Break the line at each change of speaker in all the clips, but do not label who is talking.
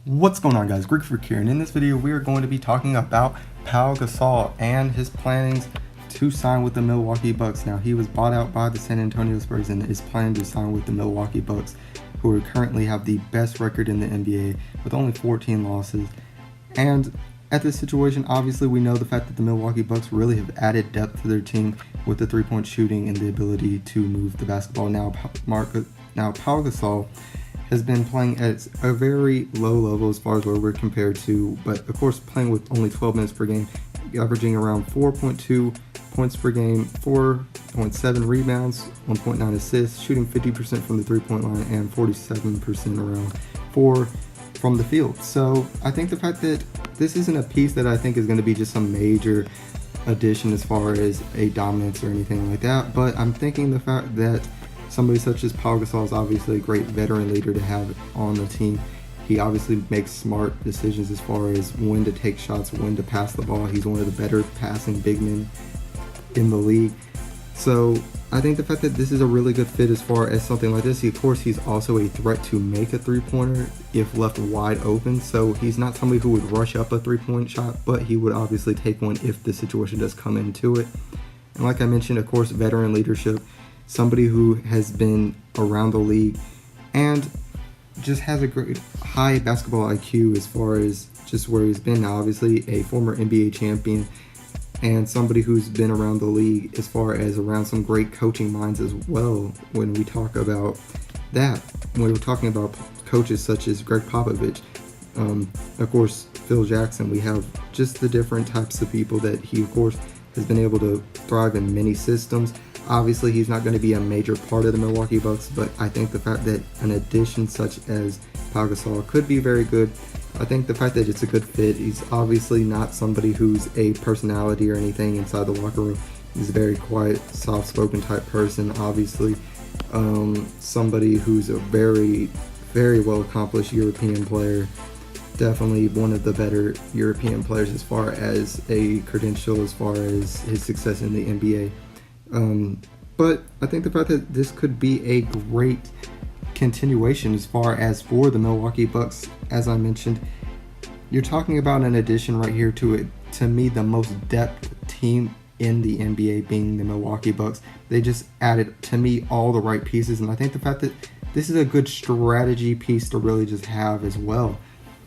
What's going on, guys? Greek Freak here, and in this video we are going to be talking about Pau Gasol and his plannings to sign with the Milwaukee Bucks. Now, he was bought out by the San Antonio Spurs and is planning to sign with the Milwaukee Bucks, who currently have the best record in the NBA with only 14 losses. And at this situation, obviously we know the fact that the Milwaukee Bucks really have added depth to their team with the three-point shooting and the ability to move the basketball. Now Pau Gasol has been playing at a very low level as far as where we're compared to, but of course playing with only 12 minutes per game, averaging around 4.2 points per game, 4.7 rebounds, 1.9 assists, shooting 50% from the three-point line and 47% around from the field. So I think the fact that this isn't a piece that I think is going to be just some major addition as far as a dominance or anything like that, but I'm thinking the fact that somebody such as Pau Gasol is obviously a great veteran leader to have on the team. He obviously makes smart decisions as far as when to take shots, when to pass the ball. He's one of the better passing big men in the league. So I think the fact that this is a really good fit as far as something like this. Of course, he's also a threat to make a three-pointer if left wide open. So he's not somebody who would rush up a three-point shot, but he would obviously take one if the situation does come into it. And like I mentioned, of course, veteran leadership. Somebody who has been around the league and just has a great high basketball IQ as far as just where he's been now. Obviously a former NBA champion and somebody who's been around the league as far as around some great coaching minds as well. When we talk about that, when we're talking about coaches such as Greg Popovich, of course Phil Jackson, we have just the different types of people that he of course has been able to thrive in many systems. Obviously, he's not going to be a major part of the Milwaukee Bucks, but I think the fact that an addition such as Pau Gasol could be very good. I think the fact that it's a good fit. He's obviously not somebody who's a personality or anything inside the locker room. He's a very quiet, soft-spoken type person, obviously. Somebody who's a very, very well-accomplished European player. Definitely one of the better European players as far as a credential, as far as his success in the NBA. But I think the fact that this could be a great continuation as far as for the Milwaukee Bucks, as I mentioned, you're talking about an addition right here to it. To me, the most depth team in the NBA being the Milwaukee Bucks. They just added, to me, all the right pieces, and I think the fact that this is a good strategy piece to really just have as well.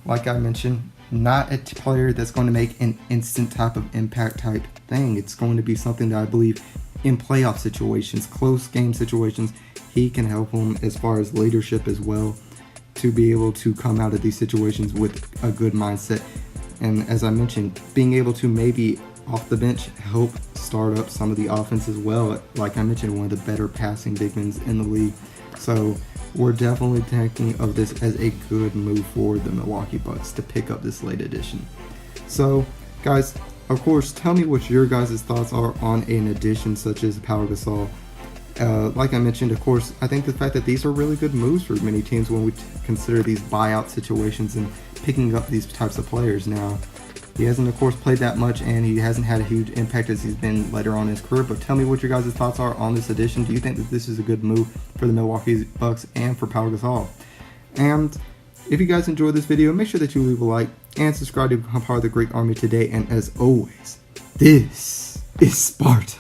Like I mentioned, not a player that's going to make an instant type of impact type thing. It's going to be something that I believe in playoff situations, close game situations, he can help them as far as leadership as well, to be able to come out of these situations with a good mindset. And as I mentioned, being able to maybe off the bench help start up some of the offense as well. Like I mentioned, one of the better passing big men in the league. So we're definitely thinking of this as a good move for the Milwaukee Bucks to pick up this late edition. So guys, of course, tell me what your guys' thoughts are on an addition such as Pau Gasol. Like I mentioned, of course, I think the fact that these are really good moves for many teams when we consider these buyout situations and picking up these types of players. Now, he hasn't, of course, played that much, and he hasn't had a huge impact as he's been later on in his career, but tell me what your guys' thoughts are on this addition. Do you think that this is a good move for the Milwaukee Bucks and for Pau Gasol? And if you guys enjoyed this video, make sure that you leave a like and subscribe to become part of the Greek Army today. And as always, this is Sparta.